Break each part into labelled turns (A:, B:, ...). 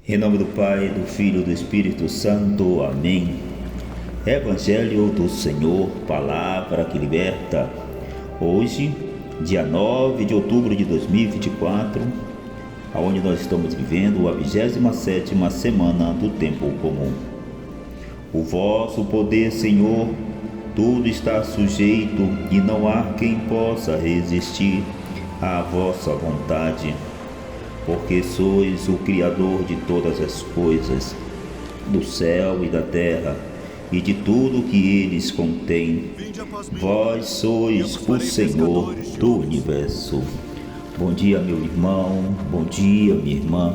A: Em nome do Pai, do Filho e do Espírito Santo. Amém. Evangelho do Senhor, palavra que liberta. Hoje, dia 9 de outubro de 2024, onde nós estamos vivendo a 27ª semana do tempo comum. O vosso poder, Senhor, tudo está sujeito e não há quem possa resistir à vossa vontade, porque sois o Criador de todas as coisas, do céu e da terra, e de tudo que eles contêm. Vós sois o Senhor do universo. Bom dia, meu irmão, bom dia, minha irmã.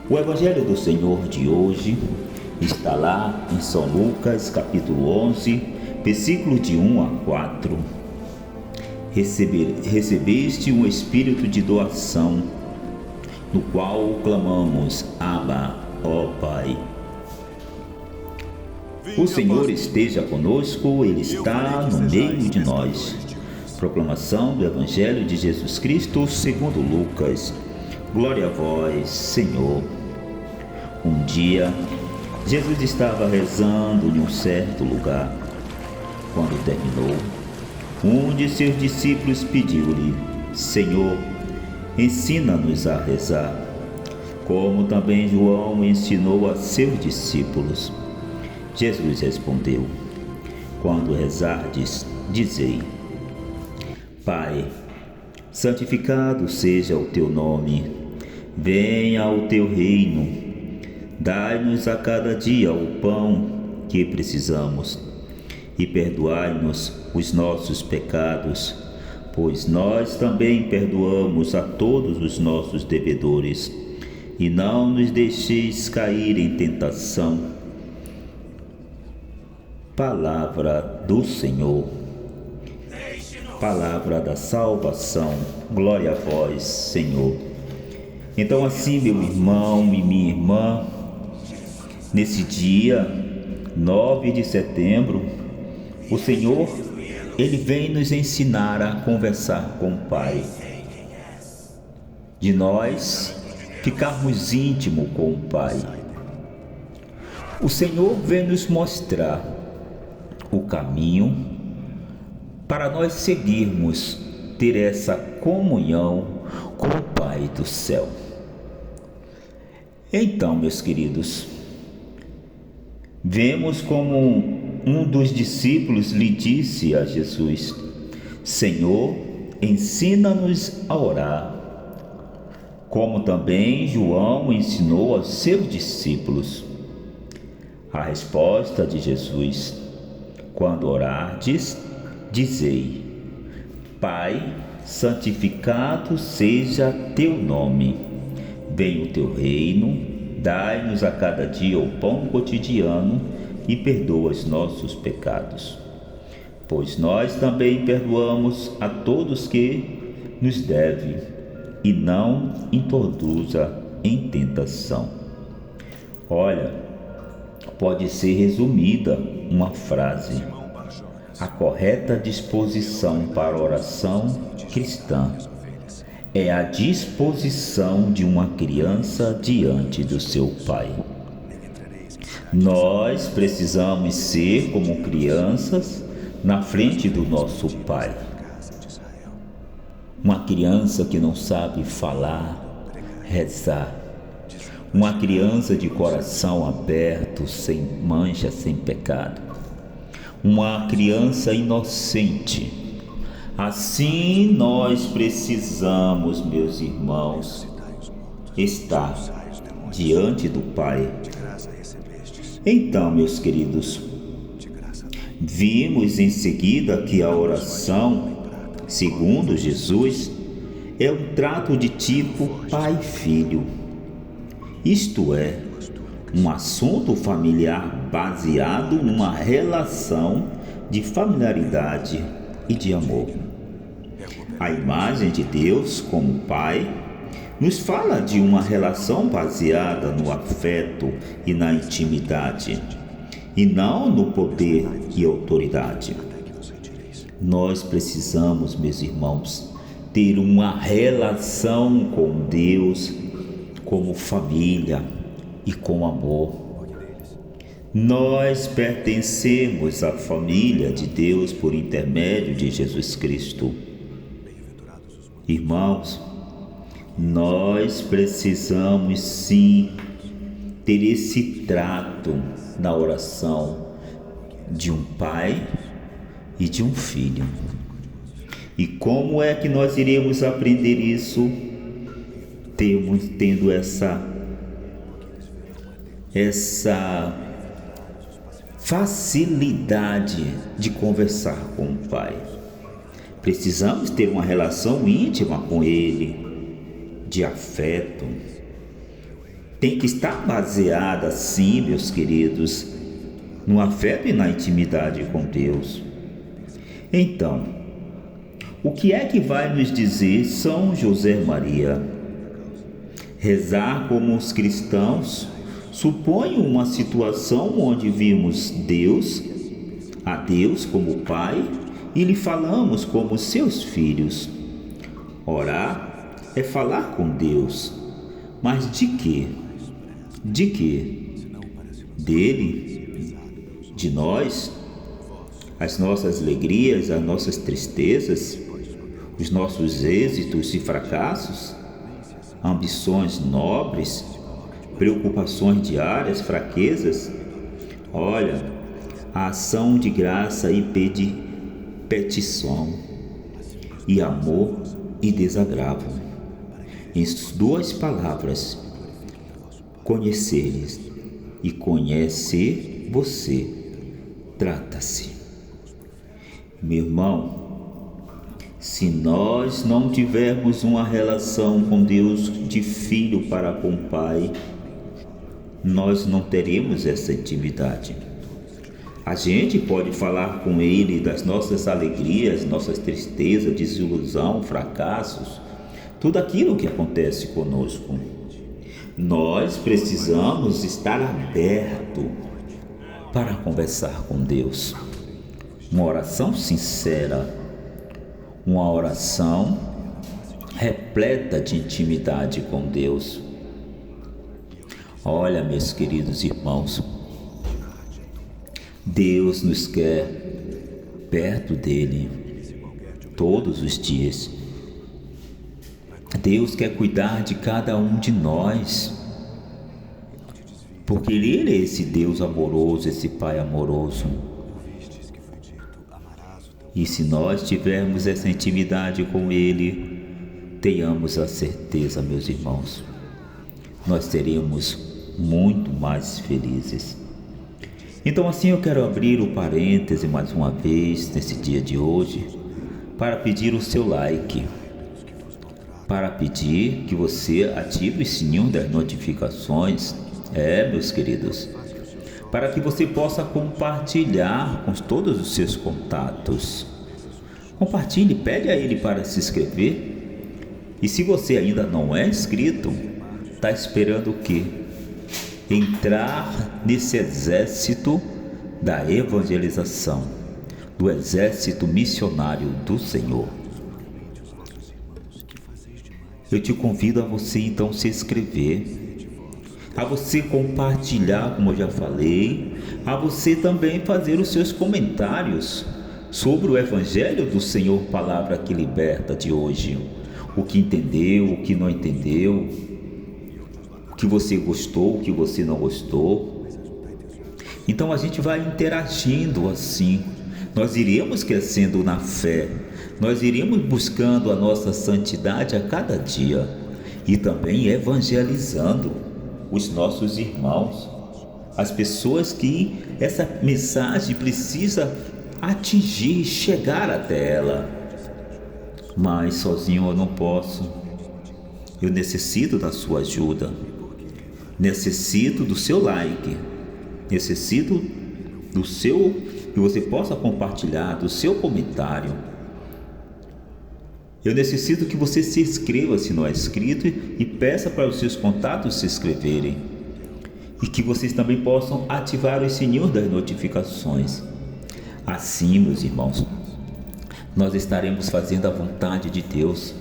A: O Evangelho do Senhor de hoje está lá em São Lucas, capítulo 11, versículo de 1 a 4. Recebeste um espírito de doação, no qual clamamos, Abba, ó Pai. O Senhor esteja conosco, Ele está no meio de nós. Proclamação do Evangelho de Jesus Cristo segundo Lucas. Glória a vós, Senhor. Um dia, Jesus estava rezando em um certo lugar. Quando terminou, um de seus discípulos pediu-lhe, Senhor, ensina-nos a rezar, como também João ensinou a seus discípulos. Jesus respondeu, quando rezardes, dizei, Pai, santificado seja o teu nome, venha o teu reino, dai-nos a cada dia o pão que precisamos e perdoai-nos os nossos pecados, pois nós também perdoamos a todos os nossos devedores, e não nos deixeis cair em tentação. Palavra do Senhor, palavra da salvação. Glória a vós, Senhor. Então assim, meu irmão e minha irmã, nesse dia 9 de setembro, o Senhor, Ele vem nos ensinar a conversar com o Pai, de nós ficarmos íntimos com o Pai. O Senhor vem nos mostrar o caminho para nós seguirmos, ter essa comunhão com o Pai do céu. Então, meus queridos, vemos como um dos discípulos lhe disse a Jesus, Senhor, ensina-nos a orar, como também João ensinou aos seus discípulos. A resposta de Jesus, quando orardes, dizei, Pai, santificado seja teu nome, venha o teu reino, dai-nos a cada dia o pão cotidiano e perdoa os nossos pecados, pois nós também perdoamos a todos que nos devem, e não introduza em tentação. Olha, pode ser resumida uma frase: a correta disposição para a oração cristã é a disposição de uma criança diante do seu pai. Nós precisamos ser como crianças na frente do nosso pai. Uma criança que não sabe falar, rezar. Uma criança de coração aberto, sem mancha, sem pecado. Uma criança inocente. Assim nós precisamos, meus irmãos, estar diante do Pai. Então, meus queridos, vimos em seguida que a oração, segundo Jesus, é um trato de tipo pai-filho. Isto é, um assunto familiar baseado numa relação de familiaridade e de amor. A imagem de Deus como Pai nos fala de uma relação baseada no afeto e na intimidade, e não no poder e autoridade. Nós precisamos, meus irmãos, ter uma relação com Deus como família e com amor. Nós pertencemos à família de Deus por intermédio de Jesus Cristo. Irmãos, nós precisamos sim ter esse trato na oração de um pai e de um filho. E como é que nós iremos aprender isso? Tendo essa facilidade de conversar com o Pai. Precisamos ter uma relação íntima com Ele, de afeto. Tem que estar baseada, sim, meus queridos, no afeto e na intimidade com Deus. Então, o que é que vai nos dizer São José Maria? Rezar como os cristãos supõe uma situação onde vimos a Deus como Pai e lhe falamos como seus filhos. Orar é falar com Deus, mas de quê? De quê? Dele? De nós? As nossas alegrias, as nossas tristezas, os nossos êxitos e fracassos, ambições nobres, preocupações diárias, fraquezas? Olha, a ação de graça e petição, e amor e desagravo. Em duas palavras, conhecer-lhes e conhecer você. Trata-se. Meu irmão, se nós não tivermos uma relação com Deus de filho para com o Pai, nós não teremos essa intimidade. A gente pode falar com Ele das nossas alegrias, nossas tristezas, desilusão, fracassos, tudo aquilo que acontece conosco. Nós precisamos estar abertos para conversar com Deus. Uma oração sincera, uma oração repleta de intimidade com Deus. Olha, meus queridos irmãos, Deus nos quer perto dele todos os dias. Deus quer cuidar de cada um de nós, porque Ele é esse Deus amoroso, esse Pai amoroso. E se nós tivermos essa intimidade com Ele, tenhamos a certeza, meus irmãos, nós seremos muito mais felizes. Então assim eu quero abrir o parêntese mais uma vez nesse dia de hoje para pedir o seu like, para pedir que você ative o sininho das notificações, meus queridos, para que você possa compartilhar com todos os seus contatos. Compartilhe, pede a ele para se inscrever. E se você ainda não é inscrito, está esperando o quê? Entrar nesse exército da evangelização, do exército missionário do Senhor. Eu te convido a você então se inscrever, a você compartilhar, como eu já falei, a você também fazer os seus comentários sobre o Evangelho do Senhor, Palavra que Liberta de hoje. O que entendeu, o que não entendeu, o que você gostou, o que você não gostou. Então a gente vai interagindo assim, nós iremos crescendo na fé, nós iremos buscando a nossa santidade a cada dia e também evangelizando os nossos irmãos, as pessoas que essa mensagem precisa atingir, chegar até ela. Mas sozinho eu não posso, eu necessito da sua ajuda, necessito do seu like, necessito que você possa compartilhar, do seu comentário. Eu necessito que você se inscreva se não é inscrito e peça para os seus contatos se inscreverem. E que vocês também possam ativar os sininhos das notificações. Assim, meus irmãos, nós estaremos fazendo a vontade de Deus.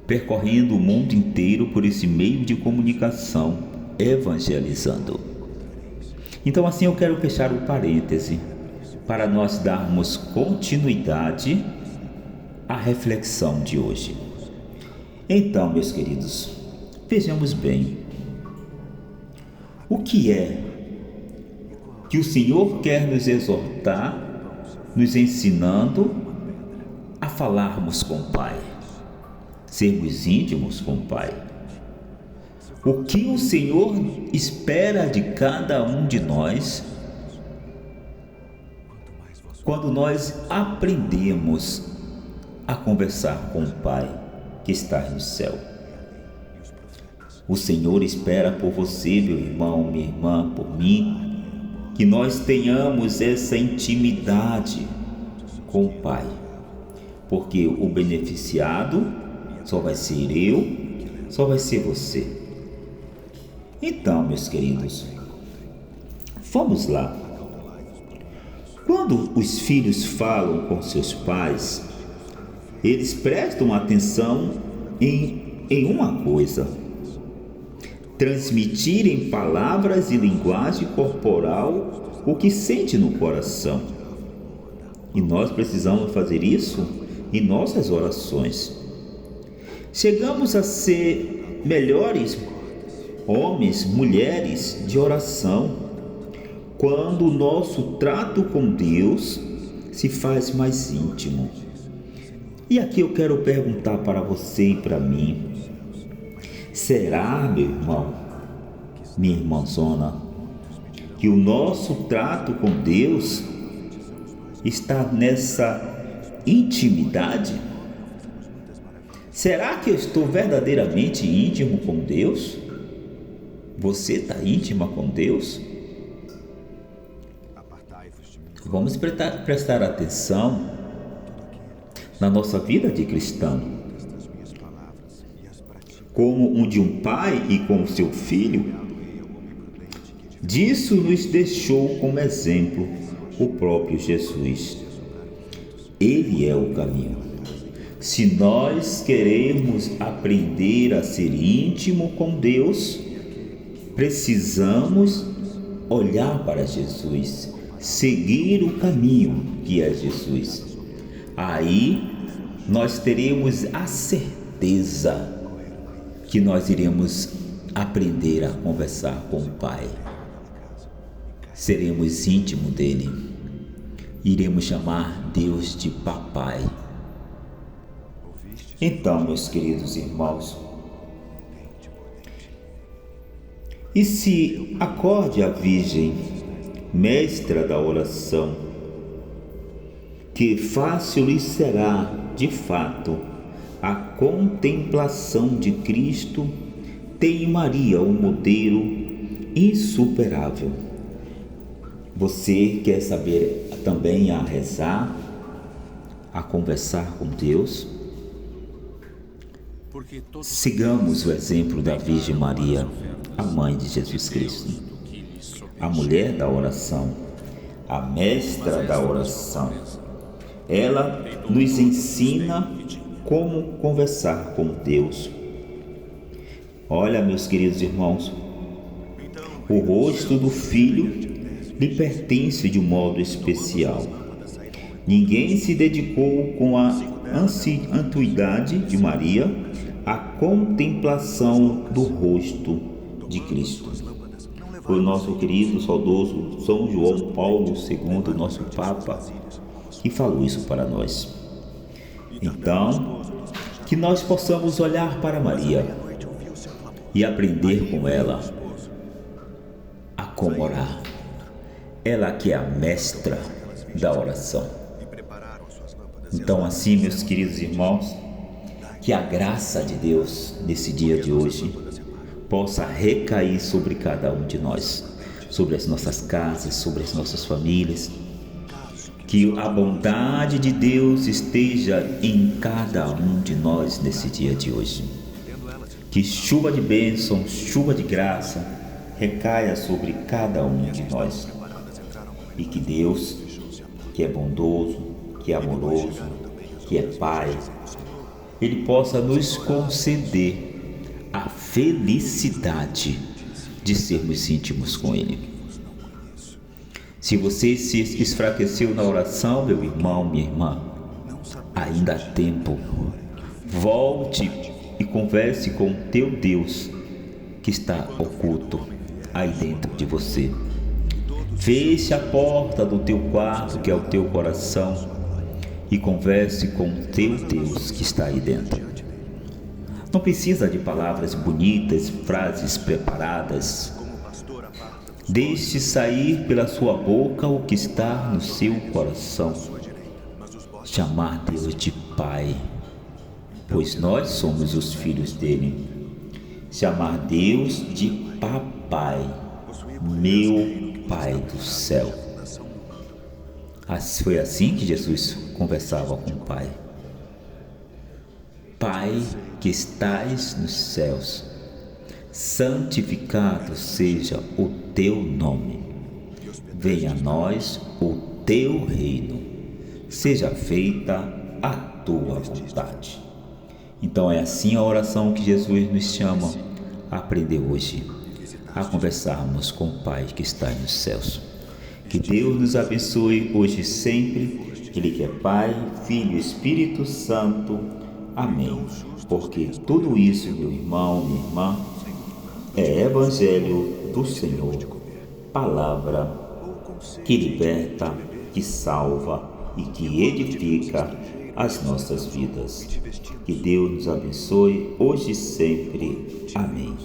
A: percorrendo o mundo inteiro por esse meio de comunicação, evangelizando. Então, assim, eu quero fechar o parêntese para nós darmos continuidade à reflexão de hoje. Então, meus queridos, vejamos bem, o que é que o Senhor quer nos exortar, nos ensinando a falarmos com o Pai, sermos íntimos com o Pai. O que o Senhor espera de cada um de nós quando nós aprendemos a conversar com o Pai que está no céu. O Senhor espera por você, meu irmão, minha irmã, por mim, que nós tenhamos essa intimidade com o Pai, porque o beneficiado só vai ser eu, só vai ser você. Então, meus queridos, vamos lá. Quando os filhos falam com seus pais, eles prestam atenção em uma coisa: transmitir em palavras e linguagem corporal o que sente no coração. E nós precisamos fazer isso em nossas orações. Chegamos a ser melhores homens, mulheres de oração, quando o nosso trato com Deus se faz mais íntimo. E aqui eu quero perguntar para você e para mim: será, meu irmão, minha irmãzona, que o nosso trato com Deus está nessa intimidade? Será que eu estou verdadeiramente íntimo com Deus? Você está íntima com Deus? Vamos prestar atenção na nossa vida de cristão, como um de um pai e com o seu filho. Disso nos deixou como exemplo o próprio Jesus. Ele é o caminho. Se nós queremos aprender a ser íntimo com Deus, precisamos olhar para Jesus, seguir o caminho que é Jesus. Aí nós teremos a certeza que nós iremos aprender a conversar com o Pai. Seremos íntimos dele. Iremos chamar Deus de Papai. Então, meus queridos irmãos, e se acorde a Virgem, mestra da oração, que fácil lhe será, de fato, a contemplação de Cristo, tem em Maria um modelo insuperável. Você quer saber também a rezar, a conversar com Deus? Sigamos o exemplo da Virgem Maria, a mãe de Jesus Cristo, a mulher da oração, a mestra da oração. Ela nos ensina como conversar com Deus. Olha, meus queridos irmãos, o rosto do Filho lhe pertence de um modo especial. Ninguém se dedicou com a assiduidade de Maria à contemplação do rosto de Cristo. Foi o nosso querido, saudoso São João Paulo II, nosso Papa, que falou isso para nós. Então, que nós possamos olhar para Maria e aprender com ela a como orar. Ela que é a mestra da oração. Então, assim, meus queridos irmãos, que a graça de Deus nesse dia de hoje possa recair sobre cada um de nós, sobre as nossas casas, sobre as nossas famílias. Que a bondade de Deus esteja em cada um de nós nesse dia de hoje. Que chuva de bênção, chuva de graça recaia sobre cada um de nós. E que Deus, que é bondoso, que é amoroso, que é Pai, Ele possa nos conceder a felicidade de sermos íntimos com Ele. Se você se esfraqueceu na oração, meu irmão, minha irmã, ainda há tempo. Volte e converse com o teu Deus que está oculto aí dentro de você. Feche a porta do teu quarto, que é o teu coração, e converse com o teu Deus que está aí dentro. Não precisa de palavras bonitas, frases preparadas. Deixe sair pela sua boca o que está no seu coração. Chamar Deus de Pai, pois nós somos os filhos dele. Chamar Deus de Papai, meu Pai do céu. Foi assim que Jesus conversava com o Pai. Pai que estais nos céus, santificado seja o teu nome. Venha a nós o teu reino. Seja feita a tua vontade. Então é assim a oração que Jesus nos chama a aprender hoje, a conversarmos com o Pai que está nos céus. Que Deus nos abençoe hoje e sempre. Ele que é Pai, Filho e Espírito Santo. Amém. Porque tudo isso, meu irmão, minha irmã, é Evangelho do Senhor. Palavra que liberta, que salva e que edifica as nossas vidas. Que Deus nos abençoe hoje e sempre. Amém.